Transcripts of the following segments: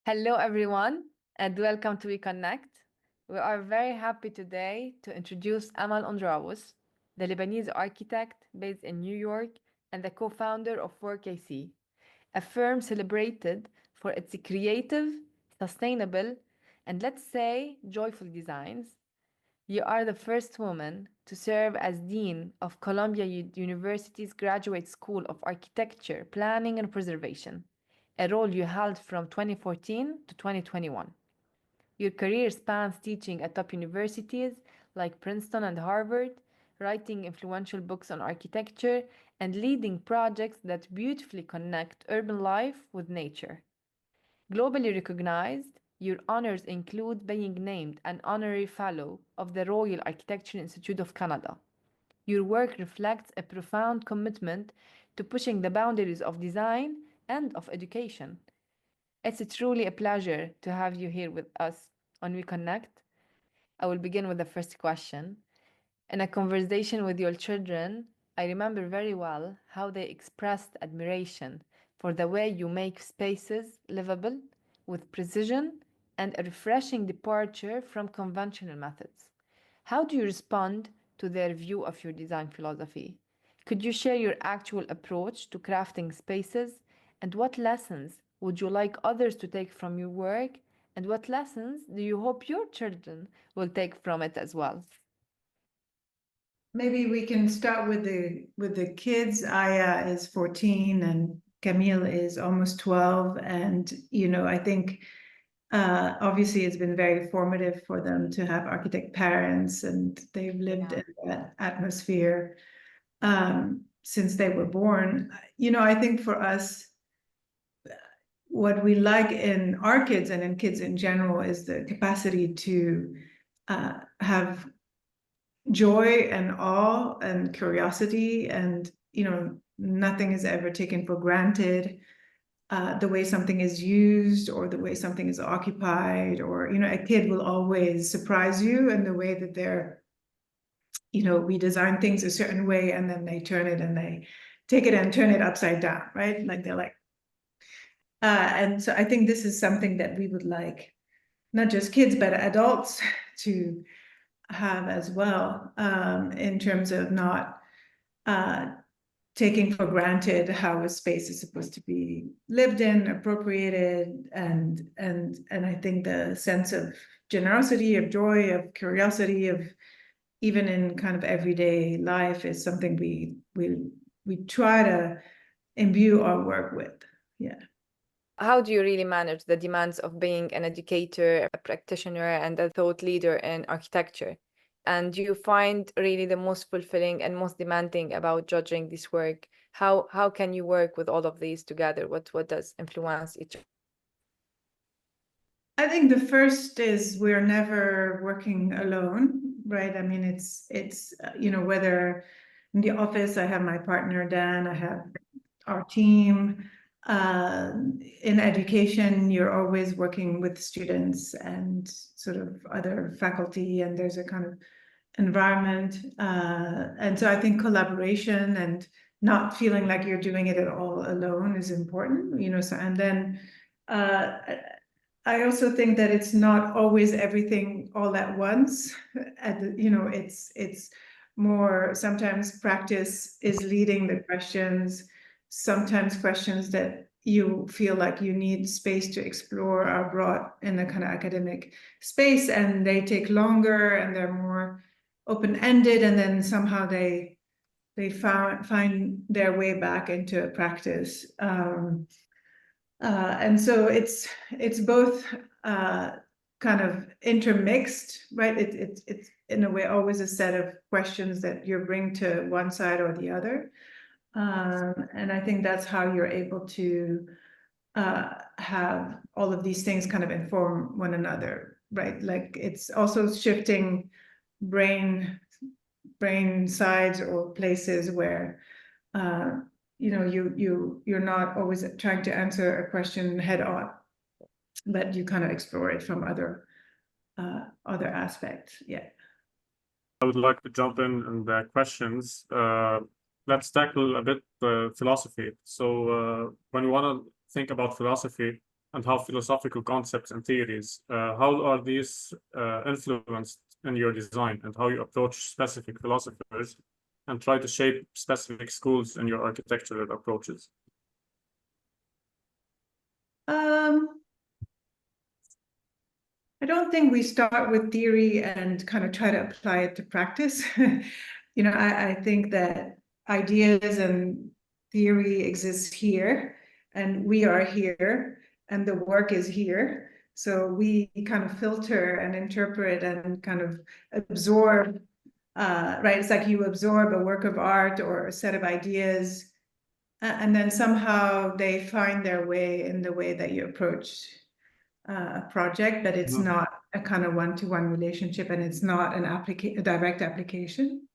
Hello, everyone, and welcome to WeConnect. We are very happy today to introduce Amale Andraos, the Lebanese architect based in New York and the co-founder of WORKac, a firm celebrated for its creative, sustainable, and let's say joyful designs. You are the first woman to serve as Dean of Columbia University's Graduate School of Architecture, Planning and Preservation, a role you held from 2014 to 2021. Your career spans teaching at top universities like Princeton and Harvard, writing influential books on architecture, and leading projects that beautifully connect urban life with nature. Globally recognized, your honors include being named an honorary fellow of the Royal Architecture Institute of Canada. Your work reflects a profound commitment to pushing the boundaries of design and of education. It's truly a pleasure to have you here with us on WeConnect. I will begin with the first question. In a conversation with your children, I remember very well how they expressed admiration for the way you make spaces livable with precision and a refreshing departure from conventional methods. How do you respond to their view of your design philosophy? Could you share your actual approach to crafting spaces, and what lessons would you like others to take from your work, and what lessons do you hope your children will take from it as well? Maybe we can start with the kids. Aya is 14 and Camille is almost 12. And, I think obviously it's been very formative for them to have architect parents, and they've lived in that atmosphere since they were born. I think for us, what we like in our kids and in kids in general is the capacity to have joy and awe and curiosity, and nothing is ever taken for granted. The way something is used or the way something is occupied, or a kid will always surprise you in the way that they're we design things a certain way and then they turn it and they take it and turn it upside down, right? Like they're like and so I think this is something that we would like not just kids but adults to have as well, in terms of not taking for granted how a space is supposed to be lived in, appropriated, and I think the sense of generosity, of joy, of curiosity, of even in kind of everyday life is something we try to imbue our work with. Yeah. How do you really manage the demands of being an educator, a practitioner, and a thought leader in architecture? And do you find really the most fulfilling and most demanding about judging this work? How can you work with all of these together? What does influence each? I think the first is we're never working alone, right? I mean, it's whether in the office I have my partner Dan, I have our team. In education, you're always working with students and sort of other faculty, and there's a kind of environment. And so I think collaboration and not feeling like you're doing it at all alone is important, so, and then I also think that it's not always everything all at once. It's more, sometimes practice is leading the questions. Sometimes questions that you feel like you need space to explore are brought in a kind of academic space, and they take longer and they're more open-ended, and then somehow they find their way back into practice. And so it's both kind of intermixed, right? It's in a way always a set of questions that you bring to one side or the other. And I think that's how you're able to have all of these things kind of inform one another, right? Like it's also shifting brain sides or places where you're not always trying to answer a question head on, but you kind of explore it from other aspects. Yeah. I would like to jump in the questions. Let's tackle a bit philosophy. So when you want to think about philosophy, and how philosophical concepts and theories, how are these influenced in your design, and how you approach specific philosophers and try to shape specific schools in your architectural approaches? I don't think we start with theory and kind of try to apply it to practice. I think that ideas and theory exists here, and we are here, and the work is here. So we kind of filter and interpret and kind of absorb, right? It's like you absorb a work of art or a set of ideas, and then somehow they find their way in the way that you approach a project, but it's not a kind of one-to-one relationship, and it's not a direct application.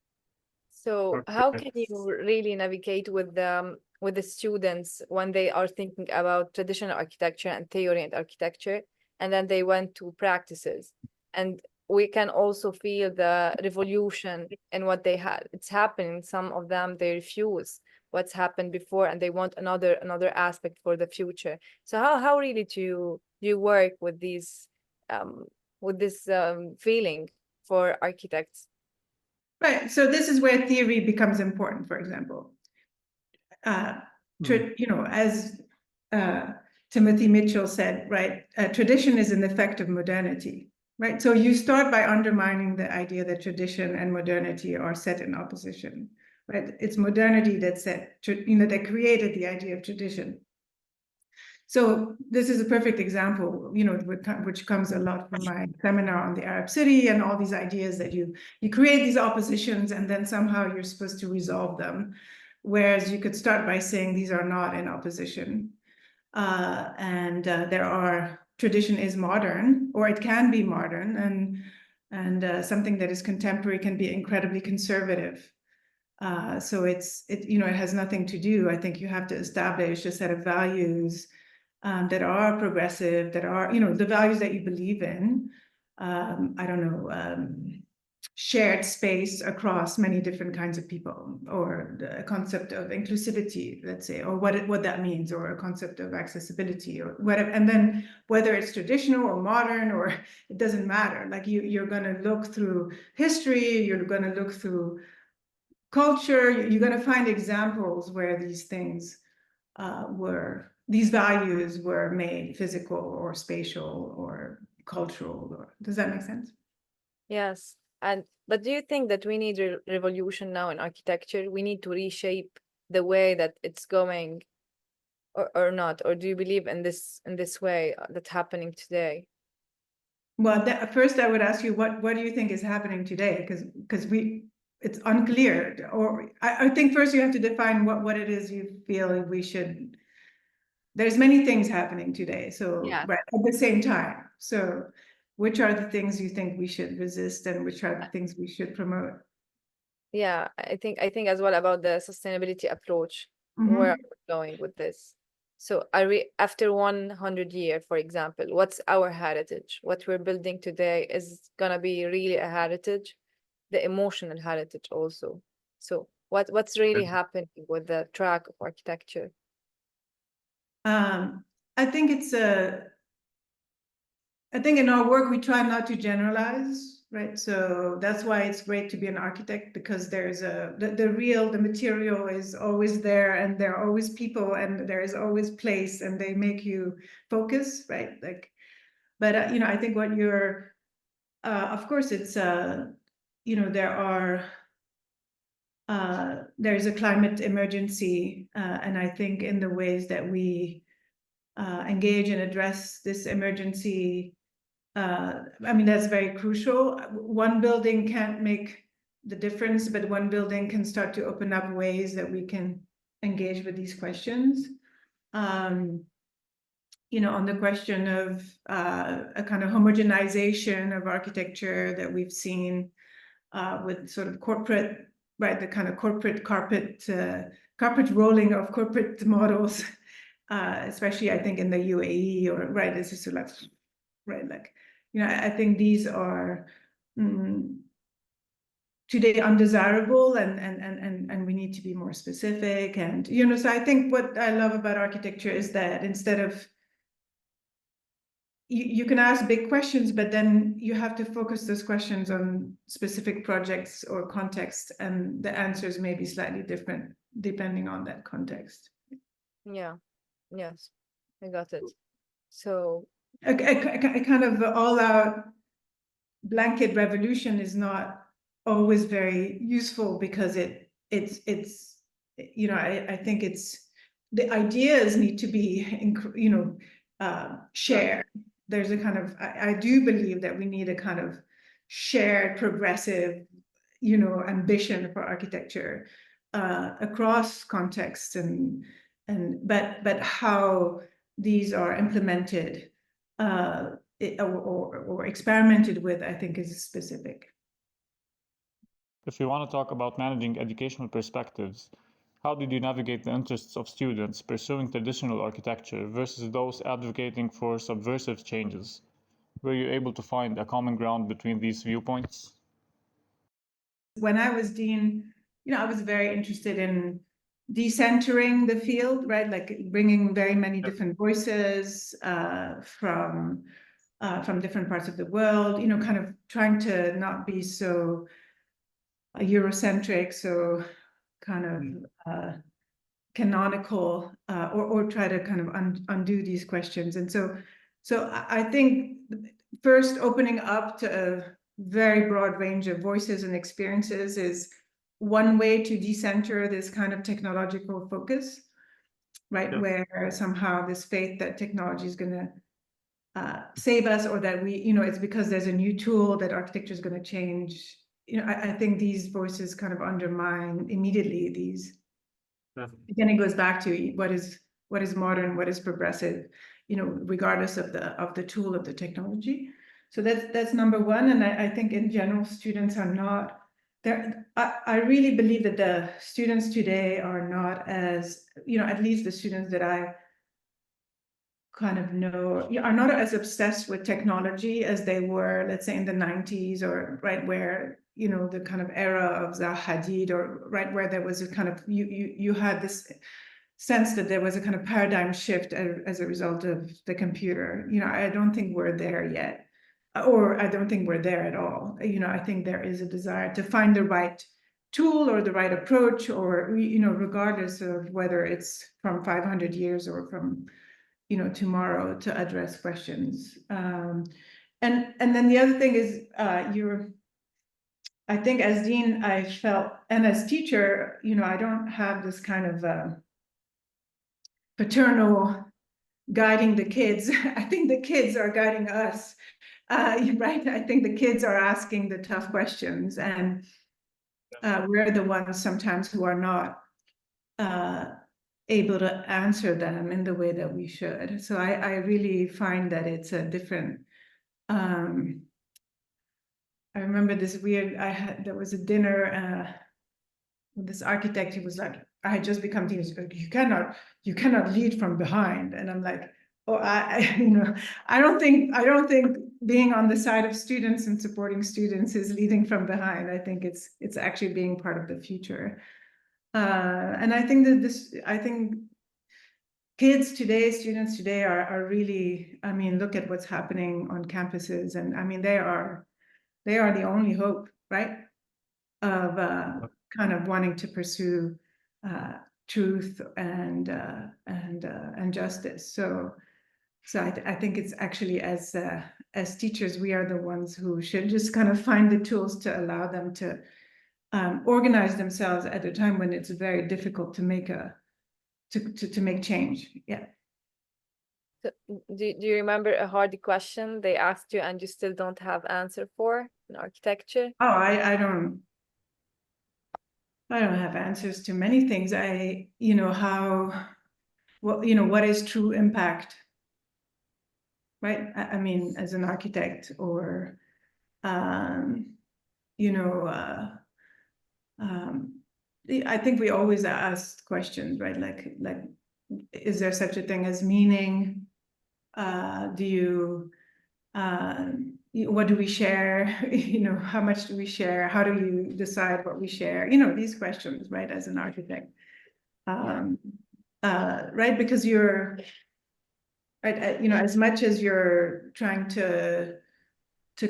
So how can you really navigate with the students when they are thinking about traditional architecture and theory and architecture, and then they went to practices, and we can also feel the revolution in what they had. It's happening. Some of them, they refuse what's happened before, and they want another aspect for the future. So how really do you work with these with this feeling for architects? Right. So this is where theory becomes important, for example. As Timothy Mitchell said, right, tradition is an effect of modernity, right? So you start by undermining the idea that tradition and modernity are set in opposition, right? It's modernity that created the idea of tradition. So this is a perfect example, which comes a lot from my seminar on the Arab city and all these ideas that you create these oppositions, and then somehow you're supposed to resolve them. Whereas you could start by saying these are not in opposition. Tradition is modern, or it can be modern, and something that is contemporary can be incredibly conservative. So it has nothing to do. I think you have to establish a set of values that are progressive, that are, the values that you believe in. Shared space across many different kinds of people, or the concept of inclusivity, let's say, or what that means, or a concept of accessibility, or whatever. And then whether it's traditional or modern, or it doesn't matter. Like you're going to look through history, you're going to look through culture, you're going to find examples where these things these values were made physical or spatial or cultural. Does that make sense? Yes. But do you think that we need a revolution now in architecture? We need to reshape the way that it's going, or not? Or do you believe in this way that's happening today? Well, first I would ask you, what do you think is happening today? Because it's unclear. Or I think first you have to define what it is you feel we should. There's many things happening today, so Yeah. right at the same time. So which are the things you think we should resist, and which are the things we should promote? Yeah, I think as well about the sustainability approach. Mm-hmm. Where are we going with this? So after 100 years, for example, what's our heritage? What we're building today is gonna be really a heritage, the emotional heritage also. So what's really happening with the track of architecture? I think I think in our work we try not to generalize, right? So that's why it's great to be an architect, because there's the material is always there, and there are always people, and there is always place, and they make you focus, right? But I think what you're, of course, it's there's a climate emergency, and I think in the ways that we engage and address this emergency, that's very crucial. One building can't make the difference, but one building can start to open up ways that we can engage with these questions. On the question of a kind of homogenization of architecture that we've seen with sort of corporate, right, the kind of corporate carpet rolling of corporate models, especially I think in the UAE, or right, it's just like, right, like, I think these are today undesirable, and we need to be more specific. And so I think what I love about architecture is that instead of you can ask big questions, but then you have to focus those questions on specific projects or context, and the answers may be slightly different depending on that context. Yeah. Yes, I got it. So A kind of all-out blanket revolution is not always very useful, because it's you know, I think it's the ideas need to be shared. There's a kind of I do believe that we need a kind of shared progressive ambition for architecture across contexts, but how these are implemented or experimented with, I think, is specific. If we want to talk about managing educational perspectives, how did you navigate the interests of students pursuing traditional architecture versus those advocating for subversive changes? Were you able to find a common ground between these viewpoints? When I was dean, I was very interested in decentering the field, right? Like bringing very many different voices from different parts of the world, kind of trying to not be so Eurocentric, so kind of canonical, or try to kind of undo these questions. And so I think first opening up to a very broad range of voices and experiences is one way to decenter this kind of technological focus, right? Yeah. Where somehow this faith that technology is going to save us, or that we, it's because there's a new tool that architecture is going to change. I think these voices kind of undermine immediately these. Again, it goes back to what is modern, what is progressive, regardless of the tool of the technology. So that's number one. And I think in general, students are not there. I really believe that the students today are not as, at least the students that I kind of know, are not as obsessed with technology as they were, let's say, in the 90s, or right where, the kind of era of Zaha Hadid, or right where there was a kind of, you had this sense that there was a kind of paradigm shift as a result of the computer. I don't think we're there yet, or I don't think we're there at all. I think there is a desire to find the right tool or the right approach, or, regardless of whether it's from 500 years or from, tomorrow, to address questions. And then the other thing is, I think as dean, I felt, and as teacher, I don't have this kind of paternal guiding the kids. I think the kids are guiding us, right? I think the kids are asking the tough questions, and we're the ones sometimes who are not able to answer them in the way that we should. So I really find that it's a different. I remember this weird. There was a dinner with this architect. He was like, I had just become dean. You cannot lead from behind. And I'm like, oh, I don't think being on the side of students and supporting students is leading from behind. I think it's actually being part of the future. And I think that I think kids today, students today are really, look at what's happening on campuses, and they are the only hope, right? Of kind of wanting to pursue truth and justice. So I think it's actually, as teachers, we are the ones who should just kind of find the tools to allow them to organize themselves at a time when it's very difficult to make make change. Yeah. So do you remember a hard question they asked you and you still don't have answer for in architecture? Oh, I don't have answers to many things. What is true impact, right? I mean, as an architect, or I think we always ask questions, right? Like, is there such a thing as meaning? What do we share? How much do we share? How do you decide what we share? These questions, right? As an architect, right? Because right? You know, as much as you're trying to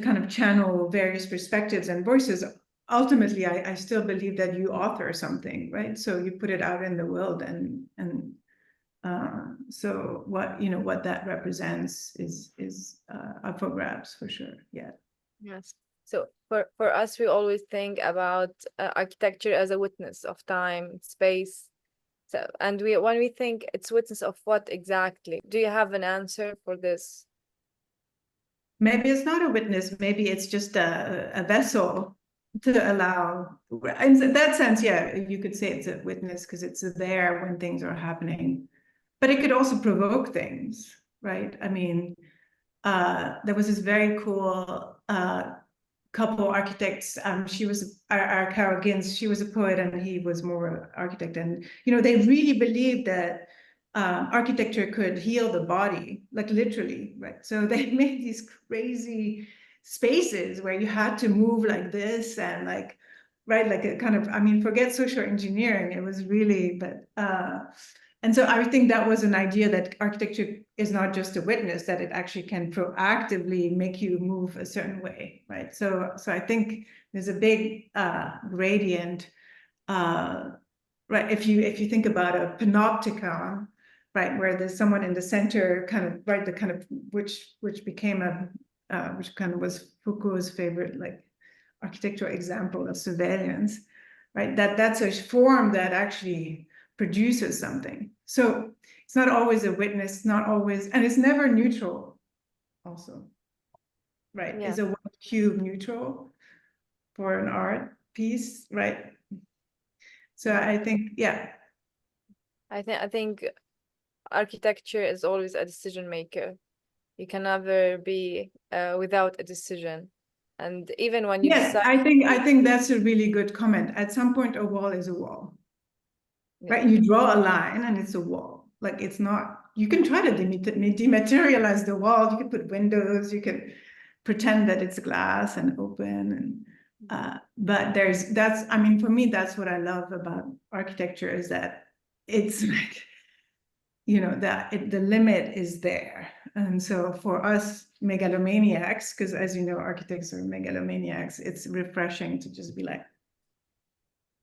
kind of channel various perspectives and voices, ultimately, I still believe that you author something, right? So you put it out in the world, and so what that represents is up for grabs for sure. Yeah. Yes. So for us, we always think about architecture as a witness of time, space. So, and when we think it's witness of what exactly? Do you have an answer for this? Maybe it's not a witness. Maybe it's just a vessel to allow. In that sense, yeah, you could say it's a witness because it's there when things are happening. But it could also provoke things, right? I mean, there was this very cool couple architects. She was our Carol Gins. She was a poet, and he was more an architect. And they really believed that architecture could heal the body, like literally, right? So they made these crazy spaces where you had to move like this and like, right, like a kind of, I mean, forget social engineering. It was really, but and so I think that was an idea that architecture is not just a witness, that it actually can proactively make you move a certain way, right? So I think there's a big gradient, right? If you think about a panopticon, right, where there's someone in the center, kind of, right, the kind of which became which kind of was Foucault's favorite like architectural example of surveillance, right? That's a form that actually produces something. So it's not always a witness, not always, and it's never neutral also, right? Yeah. Is a white cube neutral for an art piece, right? So I think, yeah. I think architecture is always a decision maker. You can never be without a decision. And even when you Yes, decide, I think that's a really good comment. At some point, a wall is a wall, yeah. right? You draw a line and it's a wall. Like it's not, you can try to dematerialize the wall. You can put windows, you can pretend that it's glass and open. And but I mean, for me, that's what I love about architecture is that it's like, that the limit is there. And so for us megalomaniacs, because as you know, architects are megalomaniacs, it's refreshing to just be like,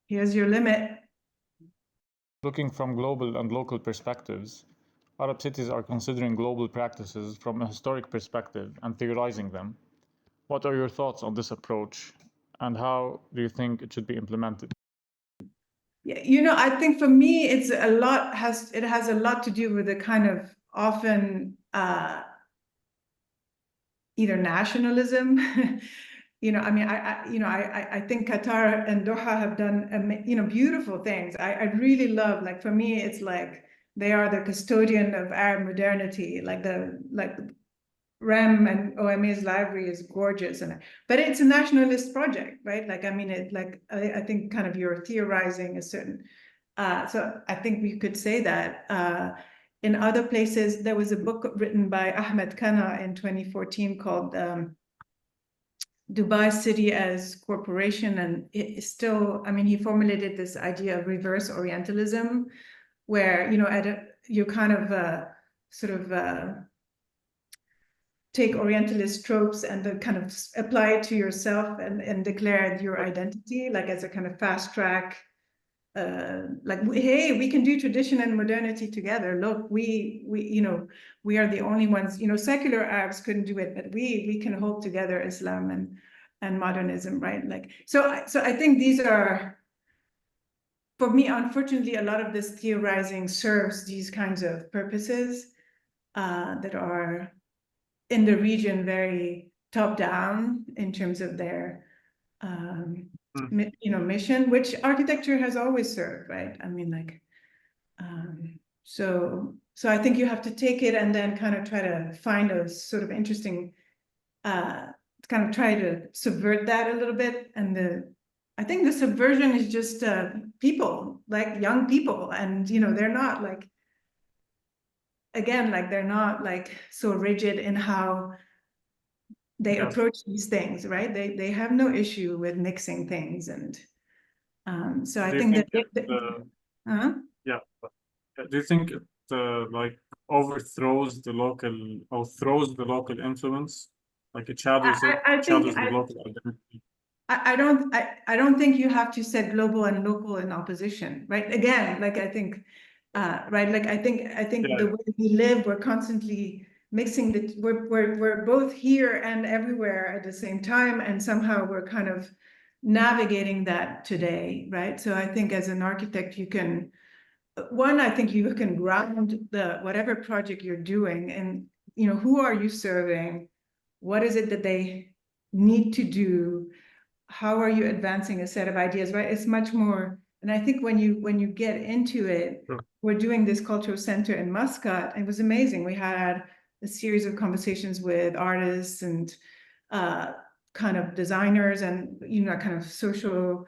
here's your limit. Looking from global and local perspectives, Arab cities are considering global practices from a historic perspective and theorizing them. What are your thoughts on this approach, and how do you think it should be implemented? Yeah, I think for me, it has a lot to do with the kind of often either nationalism. I mean, I think Qatar and Doha have done, beautiful things. I really love, like, for me, it's like they are the custodian of Arab modernity, like REM and OMA's library is gorgeous, but it's a nationalist project, right? Like, I mean, I think kind of you're theorizing a certain, so I think we could say that. In other places, there was a book written by Ahmed Khanna in 2014 called Dubai City as Corporation, and it's still, I mean, he formulated this idea of reverse Orientalism, where, you kind of sort of take Orientalist tropes and then kind of apply it to yourself and declare your identity, like as a kind of fast track. Like, hey, we can do tradition and modernity together. Look, we are the only ones. Secular Arabs couldn't do it, but we can hold together Islam and modernism, right? Like, so I think these are, for me, unfortunately, a lot of this theorizing serves these kinds of purposes that are in the region very top down in terms of their mission, which architecture has always served, right? I mean, like, so I think you have to take it and then kind of try to find a sort of interesting, kind of try to subvert that a little bit. And I think the subversion is just people, like young people, and they're not like, again, like they're not like so rigid in how they approach these things, right? They have no issue with mixing things, and so I think that yeah. Do you think it like overthrows the local or throws the local influence, like it shadows it, I shadows think the local identity. I don't think you have to set global and local in opposition, right? Again, like I think, right, like I think Yeah. the way we live, we're constantly mixing the we're both here and everywhere at the same time, and somehow we're kind of navigating that today, right? So I think as an architect, you can I think you can ground the whatever project you're doing, and who are you serving? What is it that they need to do? How are you advancing a set of ideas, right? It's much more, and I think when you get into it, Sure. we're doing this cultural center in Muscat, and it was amazing. We had a series of conversations with artists and kind of designers and kind of social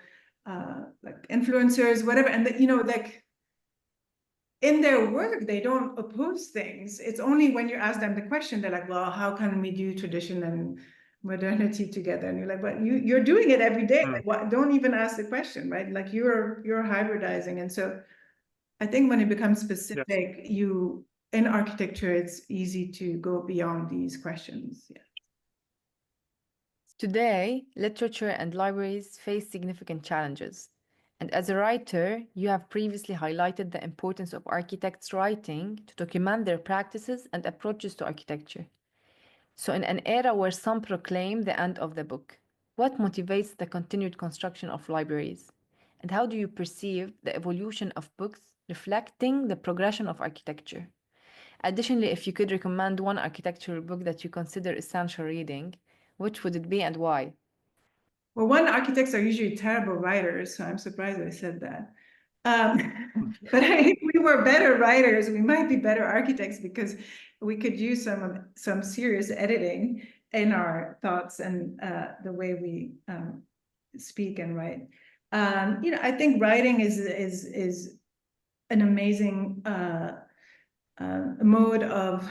like influencers, whatever, and like in their work, they don't oppose things. It's only when you ask them the question, they're like, well, how can we do tradition and modernity together? And you're like, but you're doing it every day. Like, what? Don't even ask the question, right? Like you're hybridizing. And so I think when it becomes specific, in architecture, it's easy to go beyond these questions. Yeah. Today, literature and libraries face significant challenges. And as a writer, you have previously highlighted the importance of architects writing to document their practices and approaches to architecture. So, in an era where some proclaim the end of the book, what motivates the continued construction of libraries? And how do you perceive the evolution of books reflecting the progression of architecture? Additionally, if you could recommend one architectural book that you consider essential reading, which would it be and why? Well, architects are usually terrible writers, so I'm surprised I said that. But if we were better writers, we might be better architects because we could use some serious editing in our thoughts and the way we speak and write. I think writing is an amazing mode of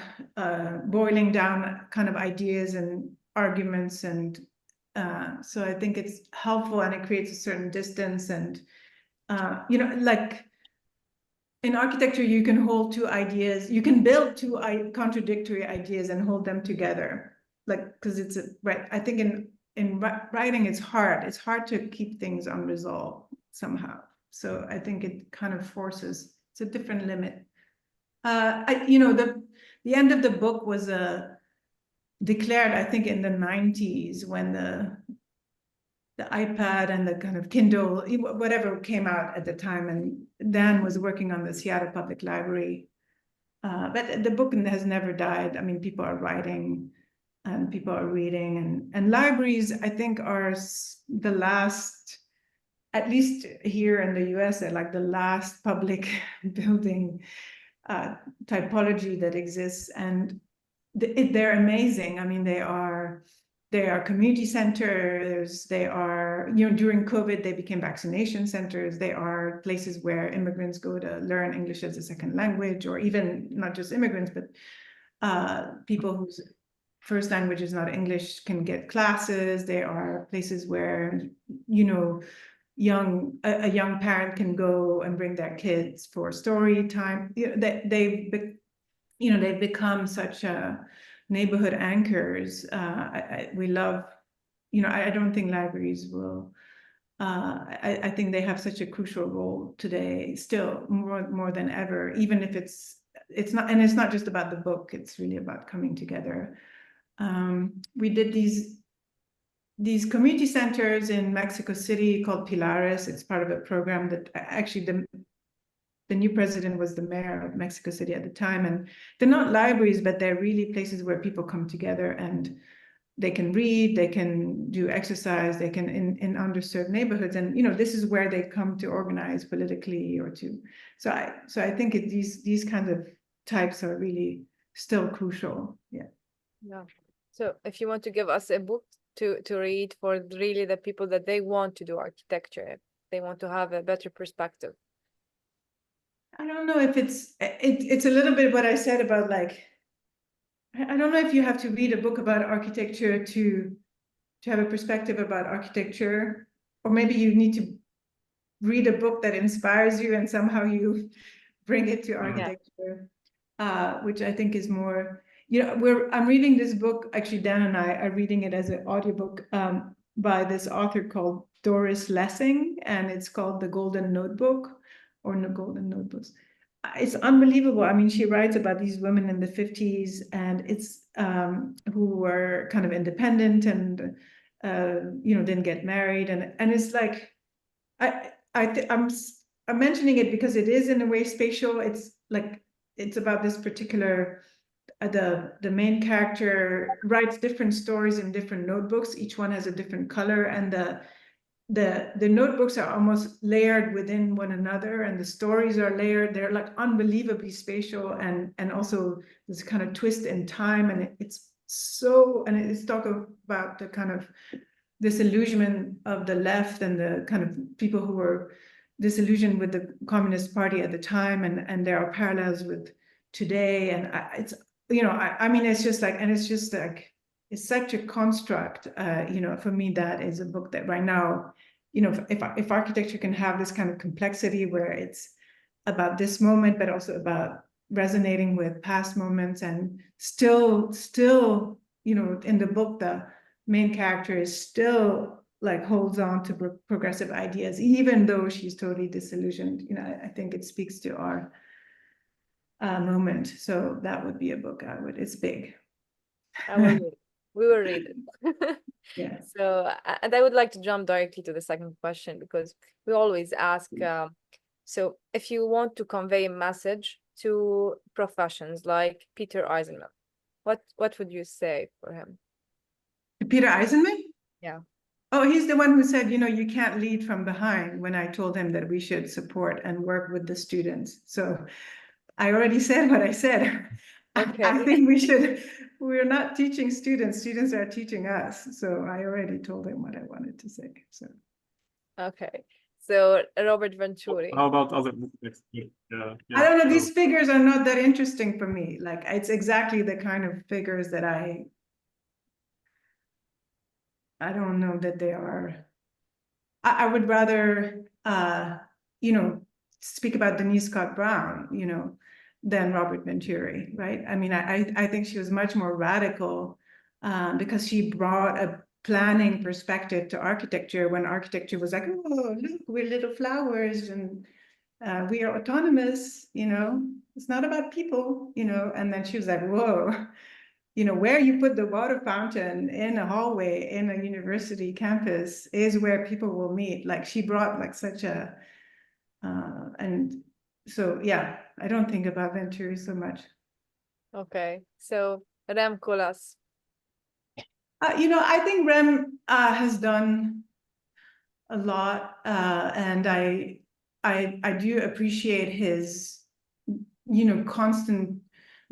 boiling down kind of ideas and arguments, and so I think it's helpful, and it creates a certain distance. And like in architecture, you can hold two ideas, you can build two contradictory ideas and hold them together, like because it's right. I think in writing, it's hard to keep things unresolved somehow. So I think it kind of forces, it's a different limit. The end of the book was declared, I think, in the 90s when the iPad and the kind of Kindle, whatever came out at the time, and Dan was working on the Seattle Public Library. But the book has never died. I mean, people are writing and people are reading, and libraries, I think, are the last, at least here in the US, they're like the last public building typology that exists, and they're amazing. I mean, they are community centers. They are, during COVID, they became vaccination centers. They are places where immigrants go to learn English as a second language, or even not just immigrants, but people whose first language is not English can get classes. They are places where, a young parent can go and bring their kids for story time. They've become such neighborhood anchors. We love, I don't think libraries will. I think they have such a crucial role today, still more than ever. Even if it's not, and it's not just about the book. It's really about coming together. We did these community centers in Mexico City called Pilares. It's part of a program that actually the new president was the mayor of Mexico City at the time. And they're not libraries, but they're really places where people come together and they can read, they can do exercise, they can in underserved neighborhoods. And, this is where they come to organize politically or to. So I think these kinds of types are really still crucial. Yeah. Yeah. So if you want to give us a book to read for really the people that they want to do architecture, they want to have a better perspective. I don't know if it's a little bit what I said about, like, I don't know if you have to read a book about architecture to have a perspective about architecture, or maybe you need to read a book that inspires you and somehow you bring it to architecture. which I think is more, I'm reading this book, actually Dan and I are reading it as an audiobook by this author called Doris Lessing, and it's called The Golden Notebook, or No Golden Notebooks. It's unbelievable. I mean, she writes about these women in the 50s, and it's who were kind of independent and didn't get married, and it's like I'm mentioning it because it is in a way spatial. It's like it's about this particular the main character writes different stories in different notebooks. Each one has a different color, and the notebooks are almost layered within one another, and the stories are layered. They're like unbelievably spatial, and also this kind of twist in time, and it's talking about the kind of disillusionment of the left and the kind of people who were disillusioned with the Communist Party at the time, and there are parallels with today, and it's it's just like, and it's just like, it's such a construct. For me, that is a book that right now, if architecture can have this kind of complexity where it's about this moment, but also about resonating with past moments, and still, in the book, the main character is still like holds on to progressive ideas, even though she's totally disillusioned. I think it speaks to our moment. So that would be a book it's big. We will read it. Yeah. So, and I would like to jump directly to the second question, because we always ask, so if you want to convey a message to professions like Peter Eisenman, what would you say for him? Peter Eisenman? Yeah. Oh, he's the one who said, you can't lead from behind, when I told him that we should support and work with the students. So I already said what I said. Okay. I think we're not teaching students are teaching us. So I already told him what I wanted to say. So okay. So Robert Venturi. How about other? I don't know. These figures are not that interesting for me. Like, it's exactly the kind of figures that I don't know that they are. I would rather, speak about Denise Scott Brown, than Robert Venturi, right? I mean, I think she was much more radical because she brought a planning perspective to architecture, when architecture was like, oh, look, we're little flowers, and we are autonomous, it's not about people, and then she was like, whoa, where you put the water fountain in a hallway in a university campus is where people will meet. Like, she brought like such a, and so, yeah, I don't think about Venturi so much. Okay, so Rem Koolhaas. I think Rem has done a lot, and I do appreciate his, constant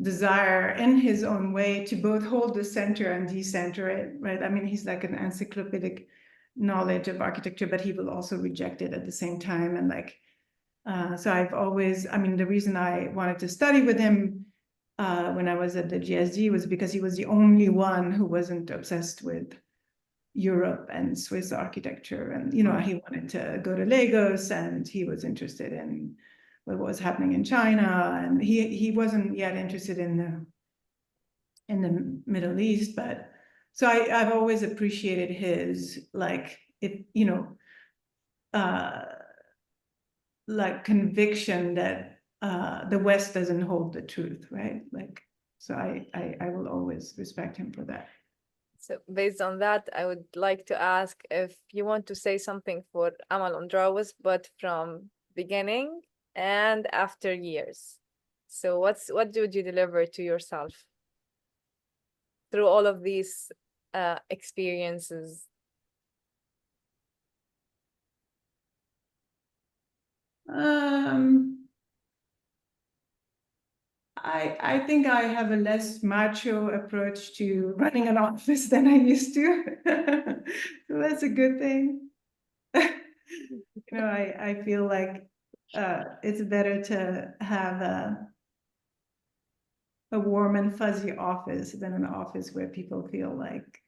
desire in his own way to both hold the center and decenter it, right? I mean, he's like an encyclopedic knowledge of architecture, but he will also reject it at the same time. And like, so I've always, the reason I wanted to study with him when I was at the GSD was because he was the only one who wasn't obsessed with Europe and Swiss architecture. And, he wanted to go to Lagos, and he was interested in what was happening in China. And he wasn't yet interested in the Middle East, but so I've always appreciated his, like, like conviction that the West doesn't hold the truth, right? Like, so I will always respect him for that. So based on that, I would like to ask if you want to say something for Amale Andraos, but from beginning and after years. So what would you deliver to yourself through all of these experiences? I think I have a less macho approach to running an office than I used to. So that's a good thing. I feel like it's better to have a warm and fuzzy office than an office where people feel like,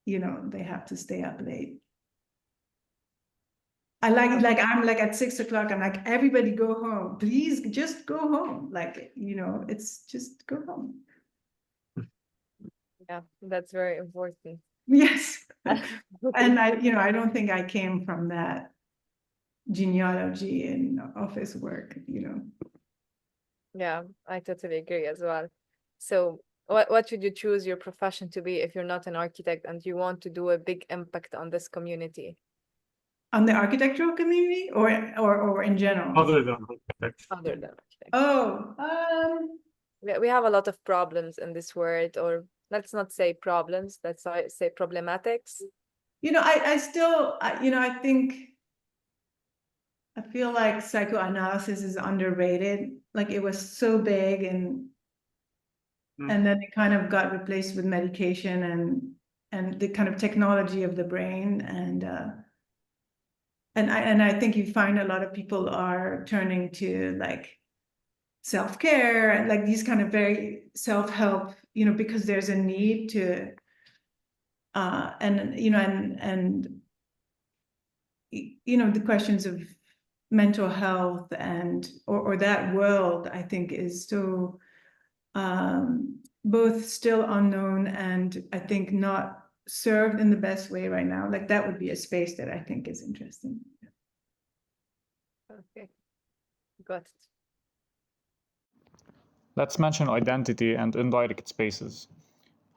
they have to stay up late. I like I'm like at 6 o'clock, I'm like, everybody go home, please just go home. Like, it's just go home. Yeah, that's very important. Yes. Okay. And I don't think I came from that genealogy in office work. Yeah, I totally agree as well. So what should you choose your profession to be if you're not an architect and you want to do a big impact on this community On the architectural community or in general? Other than architecture. other than architect? Oh, We have a lot of problems in this world, or let's not say problems, let's say problematics. I still, I feel like psychoanalysis is underrated. Like it was so big and then it kind of got replaced with medication and the kind of technology of the brain and I think you find a lot of people are turning to like self-care and like these kind of very self-help, because there's a need to the questions of mental health and or that world, I think is so both still unknown and I think not served in the best way right now. Like that would be a space that I think is interesting. Okay, got it. Let's mention identity and indirect spaces.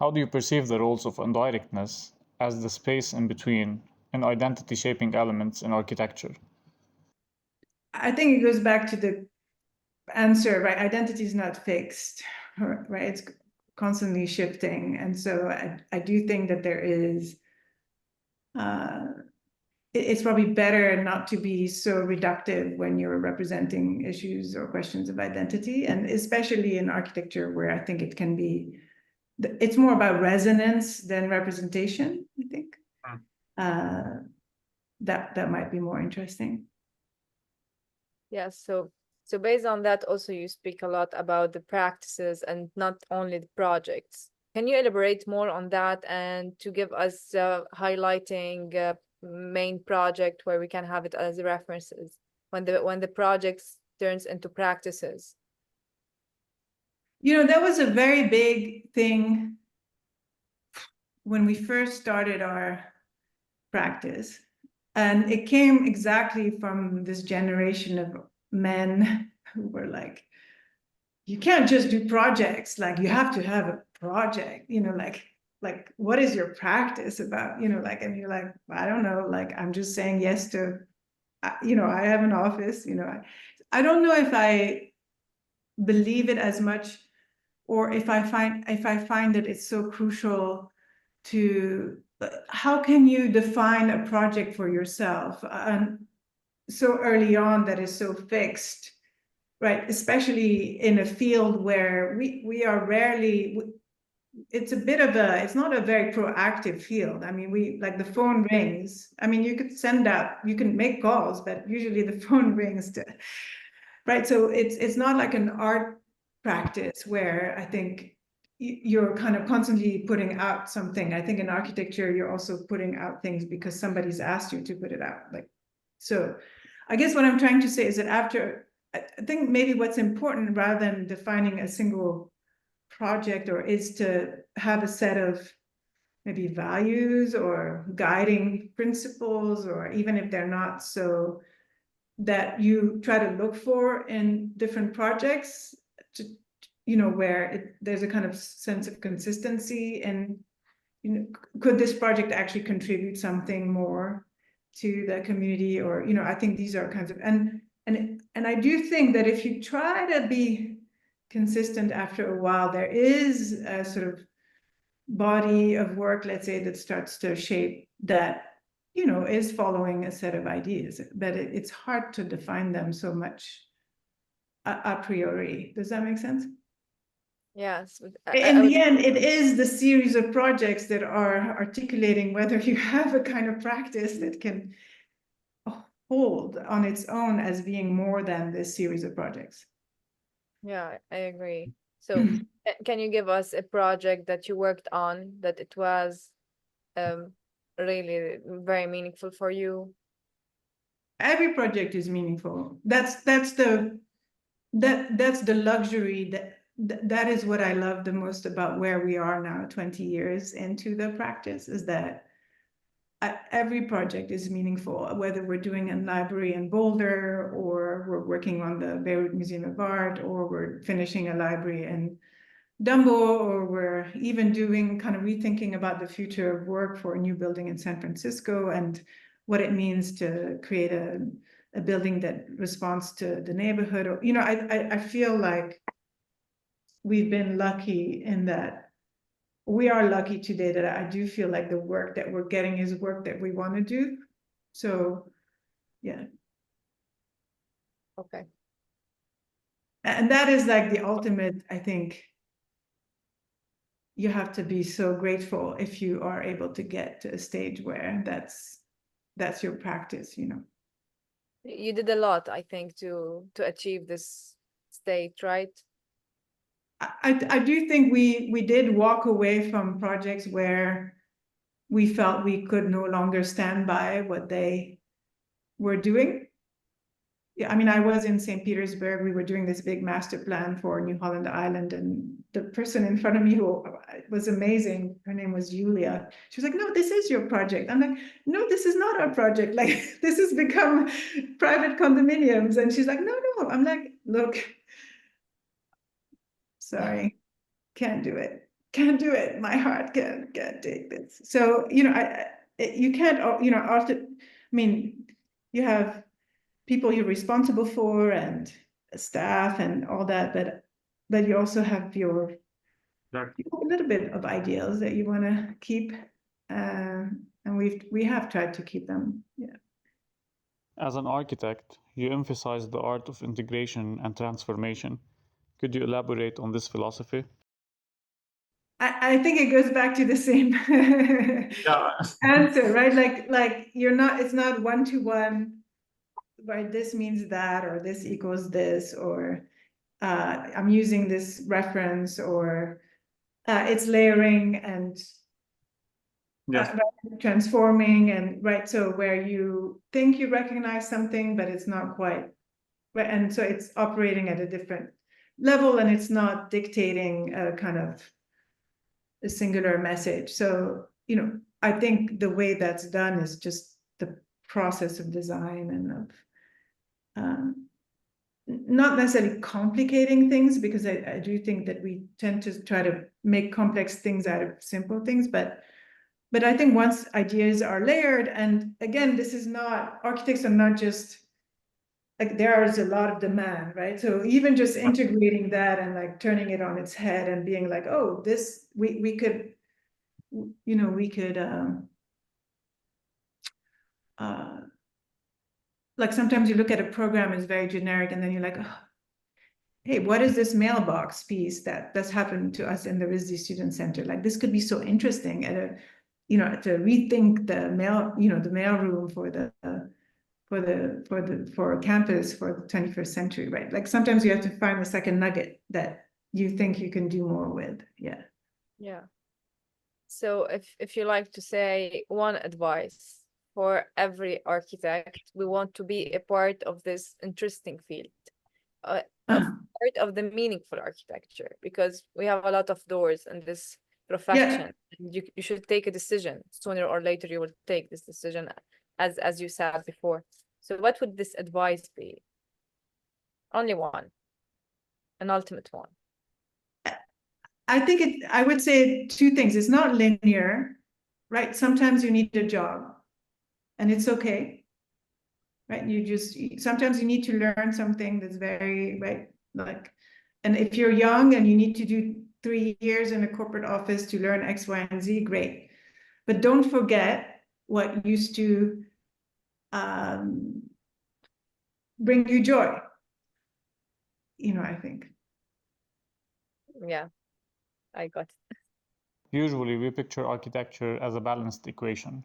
How do you perceive the roles of indirectness as the space in between and identity shaping elements in architecture? I think it goes back to the answer, right? Identity is not fixed, right? It's constantly shifting. And so I do think that there is, it's probably better not to be so reductive when you're representing issues or questions of identity. And especially in architecture where I think it can be, it's more about resonance than representation, I think. That might be more interesting. Yeah, so based on that, also you speak a lot about the practices and not only the projects. Can you elaborate more on that and to give us highlighting main project where we can have it as references when the projects turns into practices? That was a very big thing when we first started our practice. And it came exactly from this generation of men who were like, you can't just do projects, like you have to have a project, like what is your practice about, like, and you're like, I don't know, like I'm just saying yes to, I have an office, I don't know if I believe it as much, or if I find that it's so crucial to how can you define a project for yourself so early on that is so fixed, right? Especially in a field where we are rarely, it's it's not a very proactive field. I mean, we like the phone rings. I mean, you can make calls, but usually the phone rings right? So it's not like an art practice where I think you're kind of constantly putting out something. I think in architecture, you're also putting out things because somebody's asked you to put it out. Like, so I guess what I'm trying to say is that I think maybe what's important rather than defining a single project is to have a set of maybe values or guiding principles, or even if they're not so, that you try to look for in different projects to, where there's a kind of sense of consistency and, could this project actually contribute something more to the community? Or, I think these are kinds of, and I do think that if you try to be consistent after a while, there is a sort of body of work, let's say, that starts to shape that, is following a set of ideas, but it's hard to define them so much a priori. Does that make sense? Yes. In the end, it is the series of projects that are articulating whether you have a kind of practice that can hold on its own as being more than this series of projects. Yeah, I agree. So can you give us a project that you worked on that it was really very meaningful for you? every project is meaningful. That's the luxury that is what I love the most about where we are now, 20 years into the practice, is that every project is meaningful, whether we're doing a library in Boulder, or we're working on the Beirut Museum of Art, or we're finishing a library in Dumbo, or we're even doing kind of rethinking about the future of work for a new building in San Francisco and what it means to create a building that responds to the neighborhood. Or, I feel like we've been lucky in that. We are lucky today that I do feel like the work that we're getting is work that we want to do. So, yeah. Okay. And that is like the ultimate, I think. You have to be so grateful if you are able to get to a stage where that's your practice, You did a lot, I think, to achieve this state, right? I do think we did walk away from projects where we felt we could no longer stand by what they were doing. Yeah, I mean, I was in St. Petersburg. We were doing this big master plan for New Holland Island, and the person in front of me who was amazing, her name was Julia. She was like, "No, this is your project." I'm like, "No, this is not our project. Like, this has become private condominiums." And she's like, "No, no." I'm like, "Look, sorry, can't do it. Can't do it. My heart can't take this." So, you can't, after, I mean, you have people you're responsible for and staff and all that, but you also have a little bit of ideals that you want to keep, and we have tried to keep them. Yeah. As an architect, you emphasize the art of integration and transformation. Could you elaborate on this philosophy? I think it goes back to the same answer, right? Like it's not one-to-one, right? This means that, or this equals this, or I'm using this reference, or it's layering and transforming, and right. So where you think you recognize something, but it's not quite right, and so it's operating at a different level, and it's not dictating a kind of a singular message. So I think the way that's done is just the process of design and of not necessarily complicating things, because I do think that we tend to try to make complex things out of simple things, but I think once ideas are layered, and again, this is not, architects are not just, like, there is a lot of demand, right? So even just integrating that and like turning it on its head and being like, oh, this, we could, like sometimes you look at a program as very generic, and then you're like, oh, hey, what is this mailbox piece that's happened to us in the RISD Student Center? Like, this could be so interesting to rethink the mail, the mail room for campus for the 21st century, right? Like sometimes you have to find the second nugget that you think you can do more with. Yeah. Yeah. So if you like to say one advice for every architect, we want to be a part of this interesting field, part of the meaningful architecture, because we have a lot of doors in this profession. Yeah. You should take a decision. Sooner or later, you will take this decision, as you said before. So what would this advice be? Only one, an ultimate one. I think I would say two things. It's not linear, right? Sometimes you need a job, and it's okay, right? Sometimes you need to learn something that's very, right? Like, and if you're young and you need to do 3 years in a corporate office to learn X, Y, and Z, great. But don't forget what used to bring you joy, I think. Yeah, I got it. Usually we picture architecture as a balanced equation.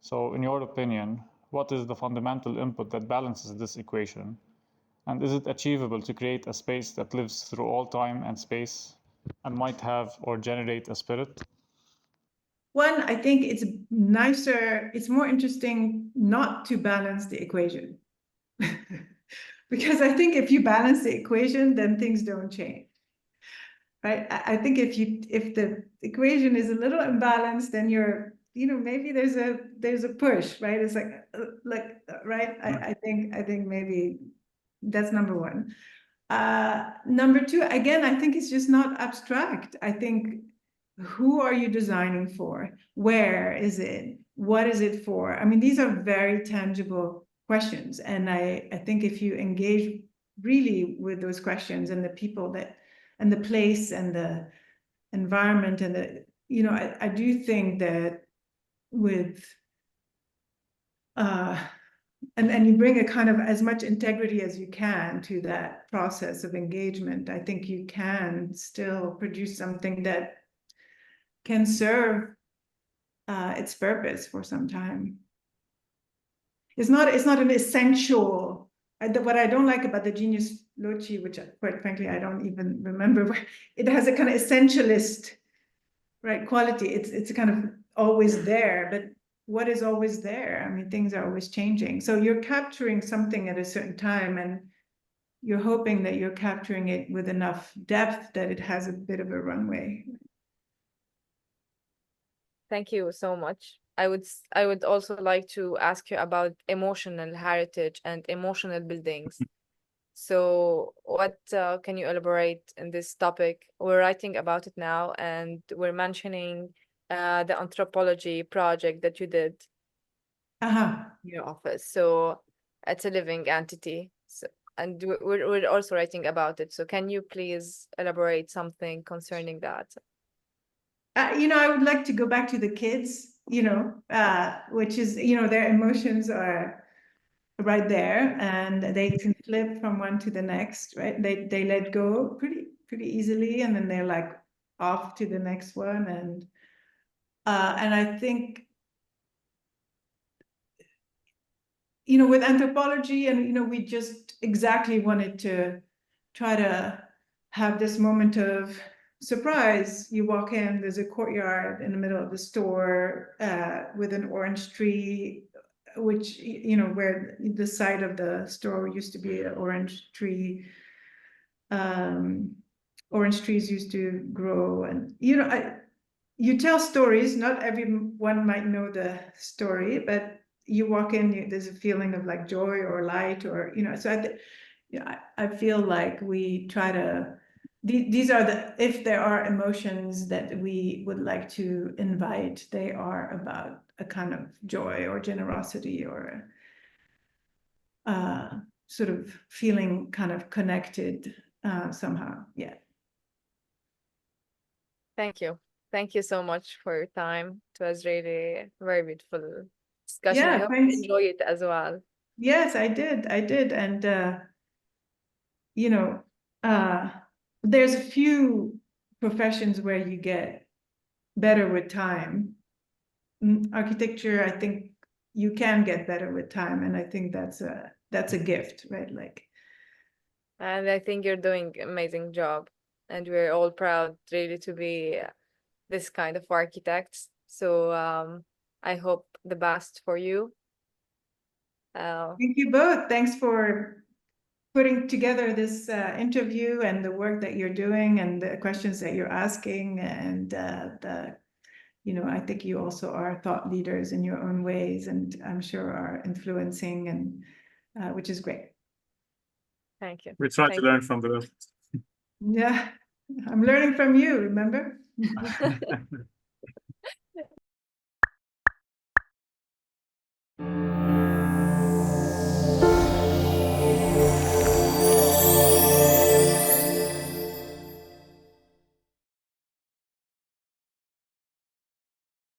So in your opinion, what is the fundamental input that balances this equation? And is it achievable to create a space that lives through all time and space and might have or generate a spirit? One, I think it's nicer, it's more interesting not to balance the equation. Because I think if you balance the equation, then things don't change. Right? I think if the equation is a little imbalanced, then you're, maybe there's a push, right? It's like right? I think maybe that's number one. Number two, again, I think it's just not abstract. I think, who are you designing for? Where is it? What is it for? I mean, these are very tangible questions. And I think if you engage really with those questions and the people and the place and the environment and I do think that with and you bring a kind of as much integrity as you can to that process of engagement, I think you can still produce something that can serve its purpose for some time. It's not an essential. What I don't like about the Genius Loci, which quite frankly I don't even remember, it has a kind of essentialist, right, quality. It's kind of always there, but what is always there? I mean, things are always changing. So you're capturing something at a certain time, and you're hoping that you're capturing it with enough depth that it has a bit of a runway. Thank you so much. I would also like to ask you about emotional heritage and emotional buildings. So what can you elaborate in this topic? We're writing about it now, and we're mentioning the anthropology project that you did in your office. So it's a living entity. So, and we're also writing about it. So can you please elaborate something concerning that? I would like to go back to the kids, which is, their emotions are right there, and they can flip from one to the next, right? They let go pretty easily, and then they're like off to the next one. And I think, with anthropology, and we just exactly wanted to try to have this moment of surprise. You walk in, there's a courtyard in the middle of the store with an orange tree, which, where the side of the store used to be an orange tree. Orange trees used to grow, and you tell stories. Not everyone might know the story, but you walk in, there's a feeling of like joy or light, or so I feel like we try to, these are if there are emotions that we would like to invite, they are about a kind of joy or generosity or sort of feeling kind of connected somehow. Yeah. Thank you. Thank you so much for your time. It was really a very beautiful discussion. I hope you enjoy it as well. Yes, I did. And there's a few professions where you get better with time. Architecture, I think you can get better with time, and I think that's a gift, right? And I think you're doing an amazing job, and we're all proud really to be this kind of architects. So I hope the best for you. Thank you both. Thanks for putting together this interview and the work that you're doing and the questions that you're asking, and I think you also are thought leaders in your own ways, and I'm sure are influencing, and which is great. Thank you. We try to learn from the best. Yeah, I'm learning from you, remember?